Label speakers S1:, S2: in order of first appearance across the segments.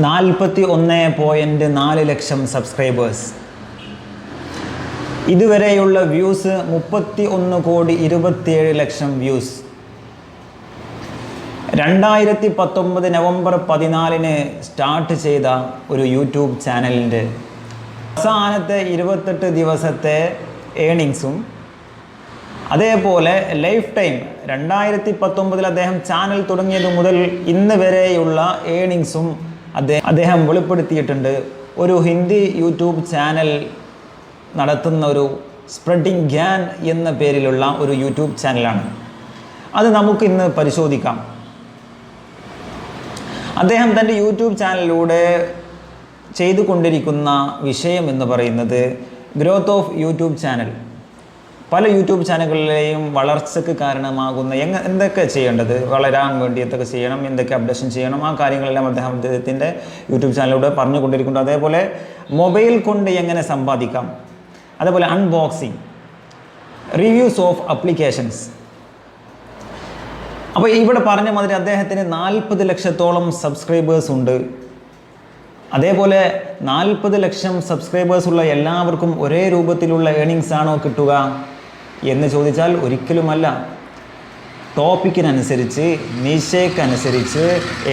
S1: 41.4 ലക്ഷം subscribers. ഇതുവരെയുള്ള views 31.27 ലക്ഷം views. 2019 November 14 start ചെയ്ത ഒരു യൂട്യൂബ് ചാനലിൻ്റെ അവസാനത്തെ 28 ദിവസത്തെ ഏണിങ്സും അതേപോലെ ലൈഫ് ടൈം 2019 അദ്ദേഹം ചാനൽ തുടങ്ങിയത് മുതൽ ഇന്ന് വരെയുള്ള ഏണിങ്സും അദ്ദേഹം വെളിപ്പെടുത്തിയിട്ടുണ്ട്. ഒരു ഹിന്ദി യൂട്യൂബ് ചാനൽ നടത്തുന്ന ഒരു സ്പ്രെഡിങ് ഗ്യാൻ എന്ന പേരിലുള്ള ഒരു യൂട്യൂബ് ചാനലാണ്. അത് നമുക്ക് ഇന്ന് പരിശോധിക്കാം. അദ്ദേഹം തൻ്റെ യൂട്യൂബ് ചാനലിലൂടെ ചെയ്തുകൊണ്ടിരിക്കുന്ന വിഷയം എന്ന് പറയുന്നത് ഗ്രോത്ത് ഓഫ് യൂട്യൂബ് ചാനൽ. പല യൂട്യൂബ് ചാനലുകളിലെയും വളർച്ചയ്ക്ക് കാരണമാകുന്ന എന്തൊക്കെ ചെയ്യേണ്ടത്, വളരാൻ വേണ്ടി എന്തൊക്കെ ചെയ്യണം, എന്തൊക്കെ അപ്ഡേഷൻ ചെയ്യണം, ആ കാര്യങ്ങളെല്ലാം അദ്ദേഹത്തിൻ്റെ യൂട്യൂബ് ചാനലിലൂടെ പറഞ്ഞുകൊണ്ടിരിക്കുന്നുണ്ട്. അതേപോലെ മൊബൈൽ കൊണ്ട് എങ്ങനെ സമ്പാദിക്കാം, അതേപോലെ അൺബോക്സിങ്, റിവ്യൂസ് ഓഫ് അപ്ലിക്കേഷൻസ്. അപ്പോൾ ഇവിടെ പറഞ്ഞ മാതിരി അദ്ദേഹത്തിന് 40 ലക്ഷത്തോളം സബ്സ്ക്രൈബേഴ്സ് ഉണ്ട്. അതേപോലെ 40 ലക്ഷം സബ്സ്ക്രൈബേഴ്സുള്ള എല്ലാവർക്കും ഒരേ രൂപത്തിലുള്ള ഏണിങ്സ് ആണോ കിട്ടുക എന്ന് ചോദിച്ചാൽ ഒരിക്കലുമല്ല. ടോപ്പിക്കിനനുസരിച്ച്, നിശയ്ക്കനുസരിച്ച്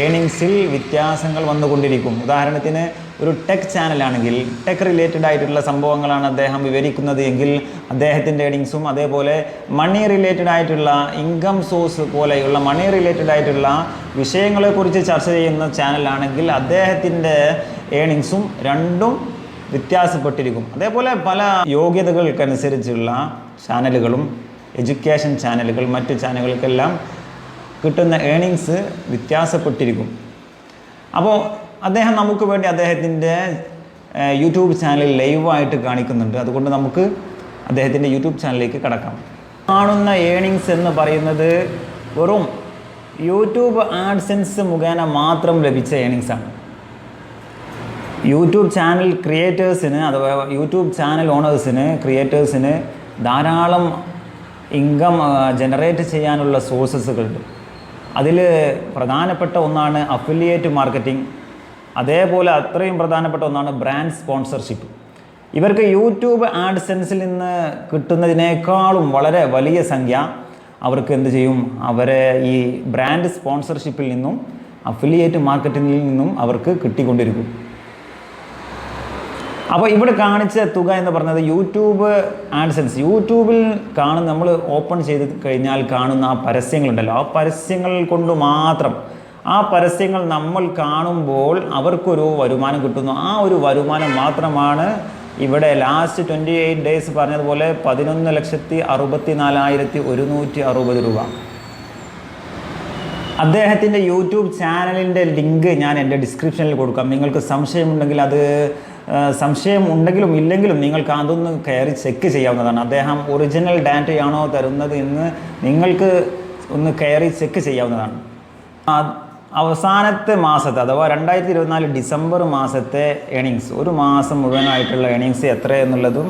S1: ഏണിങ്സിൽ വ്യത്യാസങ്ങൾ വന്നുകൊണ്ടിരിക്കും. ഉദാഹരണത്തിന് ഒരു ടെക് ചാനലാണെങ്കിൽ ടെക് റിലേറ്റഡ് ആയിട്ടുള്ള സംഭവങ്ങളാണ് അദ്ദേഹം വിവരിക്കുന്നത് എങ്കിൽ അദ്ദേഹത്തിൻ്റെ ഏണിങ്സും, അതേപോലെ മണി റിലേറ്റഡ് ആയിട്ടുള്ള ഇൻകം സോഴ്സ് പോലെയുള്ള മണി റിലേറ്റഡ് ആയിട്ടുള്ള വിഷയങ്ങളെക്കുറിച്ച് ചർച്ച ചെയ്യുന്ന ചാനലാണെങ്കിൽ അദ്ദേഹത്തിൻ്റെ ഏണിങ്സും രണ്ടും വ്യത്യാസപ്പെട്ടിരിക്കും. അതേപോലെ പല യോഗ്യതകൾക്കനുസരിച്ചുള്ള ചാനലുകളും, എഡ്യൂക്കേഷൻ ചാനലുകൾ, മറ്റു ചാനലുകൾക്കെല്ലാം കിട്ടുന്ന ഏണിങ്സ് വ്യത്യാസപ്പെട്ടിരിക്കും. അപ്പോൾ അദ്ദേഹം നമുക്ക് വേണ്ടി അദ്ദേഹത്തിൻ്റെ യൂട്യൂബ് ചാനൽ ലൈവായിട്ട് കാണിക്കുന്നുണ്ട്. അതുകൊണ്ട് നമുക്ക് അദ്ദേഹത്തിൻ്റെ യൂട്യൂബ് ചാനലിലേക്ക് കടക്കാം. കാണുന്ന ഏണിങ്സ് എന്ന് പറയുന്നത് വെറും യൂട്യൂബ് ആഡ്സെൻസ് മുഖേന മാത്രം ലഭിച്ച ഏണിങ്സാണ്. യൂട്യൂബ് ചാനൽ ക്രിയേറ്റേഴ്സിന് അഥവാ യൂട്യൂബ് ചാനൽ ഓണേഴ്സിന്, ക്രിയേറ്റേഴ്സിന് ധാരാളം ഇൻകം ജനറേറ്റ് ചെയ്യാനുള്ള സോഴ്സസുകളുണ്ട്. അതിൽ പ്രധാനപ്പെട്ട ഒന്നാണ് അഫിലിയേറ്റ് മാർക്കറ്റിംഗ്. അതേപോലെ അത്രയും പ്രധാനപ്പെട്ട ഒന്നാണ് ബ്രാൻഡ് സ്പോൺസർഷിപ്പ്. ഇവർക്ക് യൂട്യൂബ് ആഡ്സെൻസിൽ നിന്ന് കിട്ടുന്നതിനേക്കാളും വളരെ വലിയ സംഖ്യ അവർക്ക് എന്ത് ചെയ്യും, അവരെ ഈ ബ്രാൻഡ് സ്പോൺസർഷിപ്പിൽ നിന്നും അഫിലിയേറ്റ് മാർക്കറ്റിങ്ങിൽ നിന്നും അവർക്ക് കിട്ടിക്കൊണ്ടിരിക്കും. അപ്പോൾ ഇവിടെ കാണിച്ച തുക എന്ന് പറഞ്ഞത് യൂട്യൂബ് ആഡ്സെൻസ്. യൂട്യൂബിൽ കാണുന്ന, നമ്മൾ ഓപ്പൺ ചെയ്ത് കഴിഞ്ഞാൽ കാണുന്ന ആ പരസ്യങ്ങളുണ്ടല്ലോ, ആ പരസ്യങ്ങൾ കൊണ്ട് മാത്രം, ആ പരസ്യങ്ങൾ നമ്മൾ കാണുമ്പോൾ അവർക്കൊരു വരുമാനം കിട്ടുന്നു. ആ ഒരു വരുമാനം മാത്രമാണ് ഇവിടെ ലാസ്റ്റ് 28 ഡേയ്സ് പറഞ്ഞതുപോലെ 11,64,160 രൂപ. അദ്ദേഹത്തിൻ്റെ യൂട്യൂബ് ചാനലിൻ്റെ ലിങ്ക് ഞാൻ എൻ്റെ ഡിസ്ക്രിപ്ഷനിൽ കൊടുക്കാം. നിങ്ങൾക്ക് സംശയമുണ്ടെങ്കിൽ സംശയം ഉണ്ടെങ്കിലും ഇല്ലെങ്കിലും നിങ്ങൾക്ക് അതൊന്ന് കയറി ചെക്ക് ചെയ്യാവുന്നതാണ്. അദ്ദേഹം ഒറിജിനൽ ഡാറ്റയാണോ തരുന്നത് എന്ന് നിങ്ങൾക്ക് ഒന്ന് കയറി ചെക്ക് ചെയ്യാവുന്നതാണ്. അവസാനത്തെ മാസത്തെ അഥവാ 2024 ഡിസംബർ മാസത്തെ ഏണിങ്സ്, ഒരു മാസം മുഴുവനായിട്ടുള്ള ഏണിങ്സ് എത്ര എന്നുള്ളതും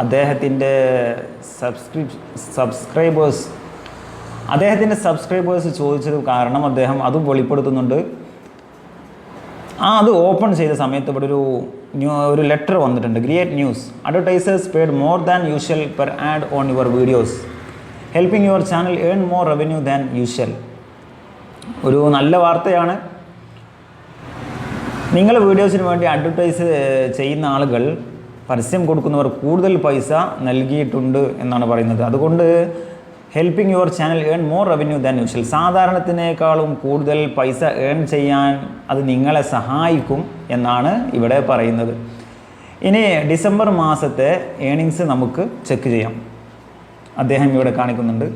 S1: അദ്ദേഹത്തിൻ്റെ സബ്സ്ക്രൈബേഴ്സ് ചോദിച്ചത് കാരണം അദ്ദേഹം അതും വെളിപ്പെടുത്തുന്നുണ്ട്. അത് ഓപ്പൺ ചെയ്ത സമയത്ത് ഇവിടെ ഒരു ലെറ്റർ വന്നിട്ടുണ്ട്. Great news, advertisers paid more than usual per ad on your videos, helping your channel earn more revenue than usual. ഒരു നല്ല വാർത്തയാണ്. നിങ്ങൾ വീഡിയോസിന് വേണ്ടി അഡ്വർടൈസ് ചെയ്യുന്ന ആളുകൾ, പരസ്യം കൊടുക്കുന്നവർ കൂടുതൽ പൈസ നൽകിയിട്ടുണ്ട് എന്നാണ് പറയുന്നത്. അതുകൊണ്ട് helping your channel earn more revenue than usual, സാധാരണത്തിനേക്കാളും കൂടുതൽ പൈസ ഏൺ ചെയ്യാൻ അത് നിങ്ങളെ സഹായിക്കും എന്നാണ് ഇവിടെ പറയുന്നത്. ഇനി ഡിസംബർ മാസത്തെ ഏണിങ്സ് നമുക്ക് ചെക്ക് ചെയ്യാം. അദ്ദേഹം ഇവിടെ കാണിക്കുന്നുണ്ട്.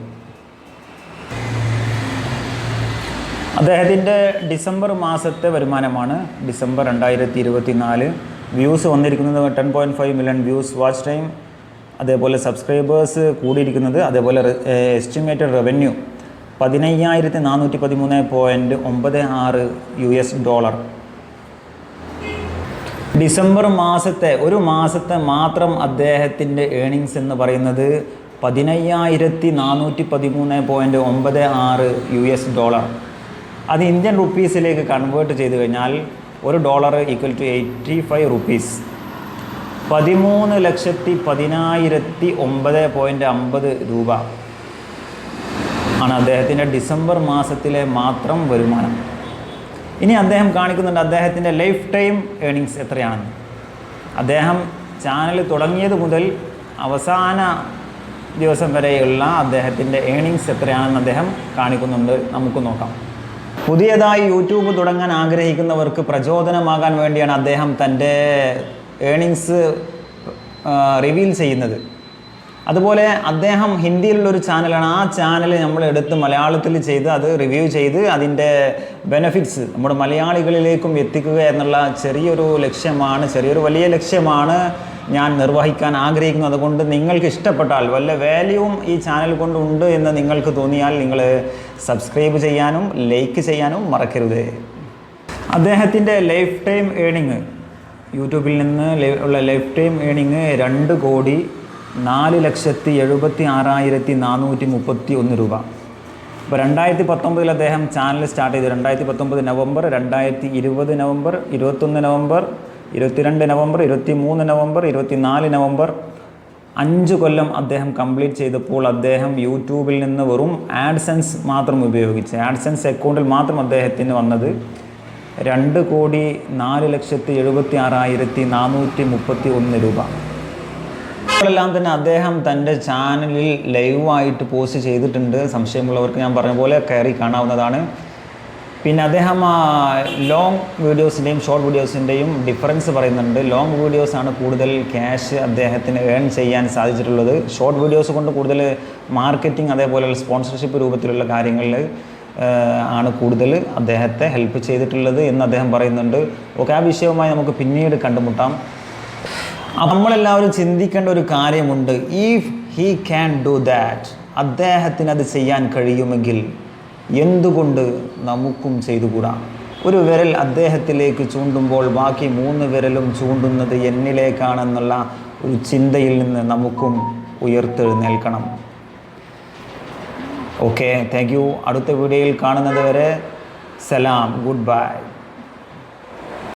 S1: അദ്ദേഹത്തിൻ്റെ ഡിസംബർ മാസത്തെ വരുമാനമാണ്. ഡിസംബർ 2024 വ്യൂസ് വന്നിരിക്കുന്നത് 10.5 മില്യൺ വ്യൂസ്, വാച്ച് ടൈം, അതേപോലെ സബ്സ്ക്രൈബേഴ്സ് കൂടിയിരിക്കുന്നത്, അതേപോലെ എസ്റ്റിമേറ്റഡ് റവന്യൂ $15,413.96 ഡിസംബർ മാസത്തെ, ഒരു മാസത്തെ മാത്രം അദ്ദേഹത്തിൻ്റെ ഏണിങ്സ് എന്ന് പറയുന്നത് $15,413.96. അത് ഇന്ത്യൻ റുപ്പീസിലേക്ക് കൺവേർട്ട് ചെയ്ത് കഴിഞ്ഞാൽ $1 ഈക്വൽ ടു 85 റുപ്പീസ്. 13,10,950 രൂപ ആണ് അദ്ദേഹത്തിൻ്റെ ഡിസംബർ മാസത്തിലെ മാത്രം വരുമാനം. ഇനി അദ്ദേഹം കാണിക്കുന്നുണ്ട് അദ്ദേഹത്തിൻ്റെ ലൈഫ് ടൈം ഏണിങ്സ് എത്രയാണെന്ന്. അദ്ദേഹം ചാനൽ തുടങ്ങിയത് മുതൽ അവസാന ദിവസം വരെയുള്ള അദ്ദേഹത്തിൻ്റെ ഏണിങ്സ് എത്രയാണെന്ന് അദ്ദേഹം കാണിക്കുന്നുണ്ട്. നമുക്ക് നോക്കാം. പുതിയതായി യൂട്യൂബ് തുടങ്ങാൻ ആഗ്രഹിക്കുന്നവർക്ക് പ്രചോദനമാകാൻ വേണ്ടിയാണ് അദ്ദേഹം തൻ്റെ ഏണിങ്സ് റിവീൽ ചെയ്യുന്നത്. അതുപോലെ അദ്ദേഹം ഹിന്ദിയിലുള്ളൊരു ചാനലാണ്. ആ ചാനൽ നമ്മൾ എടുത്ത് മലയാളത്തിൽ ചെയ്ത് അത് റിവ്യൂ ചെയ്ത് അതിൻ്റെ ബെനഫിറ്റ്സ് നമ്മുടെ മലയാളികളിലേക്കും എത്തിക്കുക എന്നുള്ള ചെറിയൊരു വലിയ ലക്ഷ്യമാണ് ഞാൻ നിർവഹിക്കാൻ ആഗ്രഹിക്കുന്നത്. അതുകൊണ്ട് നിങ്ങൾക്ക് ഇഷ്ടപ്പെട്ടാൽ വല്ല വാല്യൂവും ഈ ചാനൽ കൊണ്ടുണ്ട് എന്ന് നിങ്ങൾക്ക് തോന്നിയാൽ നിങ്ങൾ സബ്സ്ക്രൈബ് ചെയ്യാനും ലൈക്ക് ചെയ്യാനും മറക്കരുത്. അദ്ദേഹത്തിൻ്റെ ലൈഫ് ടൈം ഏണിങ്, യൂട്യൂബിൽ നിന്ന് ഉള്ള ലൈഫ് ടൈം ഏണിങ് 2,76,431 രൂപ. ഇപ്പോൾ 2019 അദ്ദേഹം ചാനൽ സ്റ്റാർട്ട് ചെയ്തു. 2019 November, 2020 November, 21 November, 22 November, 23 November, 24 November 5 കൊല്ലം അദ്ദേഹം കംപ്ലീറ്റ് ചെയ്തപ്പോൾ അദ്ദേഹം യൂട്യൂബിൽ നിന്ന് വെറും ആഡ്സെൻസ് മാത്രം ഉപയോഗിച്ച് ആഡ്സെൻസ് അക്കൗണ്ടിൽ മാത്രം അദ്ദേഹത്തിന് വന്നത് 2,76,431 രൂപ. എല്ലാം തന്നെ അദ്ദേഹം തൻ്റെ ചാനലിൽ ലൈവായിട്ട് പോസ്റ്റ് ചെയ്തിട്ടുണ്ട്. സംശയമുള്ളവർക്ക് ഞാൻ പറഞ്ഞ പോലെ കയറി കാണാവുന്നതാണ്. പിന്നെ അദ്ദേഹം ലോങ് വീഡിയോസിൻ്റെയും ഷോർട്ട് വീഡിയോസിൻ്റെയും ഡിഫറൻസ് പറയുന്നുണ്ട്. ലോങ് വീഡിയോസാണ് കൂടുതൽ ക്യാഷ് അദ്ദേഹത്തിന് ഏൺ ചെയ്യാൻ സാധിച്ചിട്ടുള്ളത്. ഷോർട്ട് വീഡിയോസ് കൊണ്ട് കൂടുതൽ മാർക്കറ്റിംഗ് അതേപോലെ സ്പോൺസർഷിപ്പ് രൂപത്തിലുള്ള കാര്യങ്ങളിൽ ആണ് കൂടുതൽ അദ്ദേഹത്തെ ഹെൽപ്പ് ചെയ്തിട്ടുള്ളത് എന്ന് അദ്ദേഹം പറയുന്നുണ്ട്. ഓക്കെ, ആ വിഷയവുമായി നമുക്ക് പിന്നീട് കണ്ടുമുട്ടാം. നമ്മളെല്ലാവരും ചിന്തിക്കേണ്ട ഒരു കാര്യമുണ്ട്. If he can do that, അദ്ദേഹത്തിന് അത് ചെയ്യാൻ കഴിയുമെങ്കിൽ എന്തുകൊണ്ട് നമുക്കും ചെയ്തുകൂടാ? ഒരു വിരൽ അദ്ദേഹത്തിലേക്ക് ചൂണ്ടുമ്പോൾ ബാക്കി 3 വിരലും ചൂണ്ടുന്നത് എന്നിലേക്കാണെന്നുള്ള ഒരു ചിന്തയിൽ നിന്ന് നമുക്കും ഉയർത്തെഴുന്നേൽക്കണം. Okay, thank you. അടുത്ത വീഡിയോയിൽ കാണുന്നത് വരെ സലാം, ഗുഡ് ബൈ.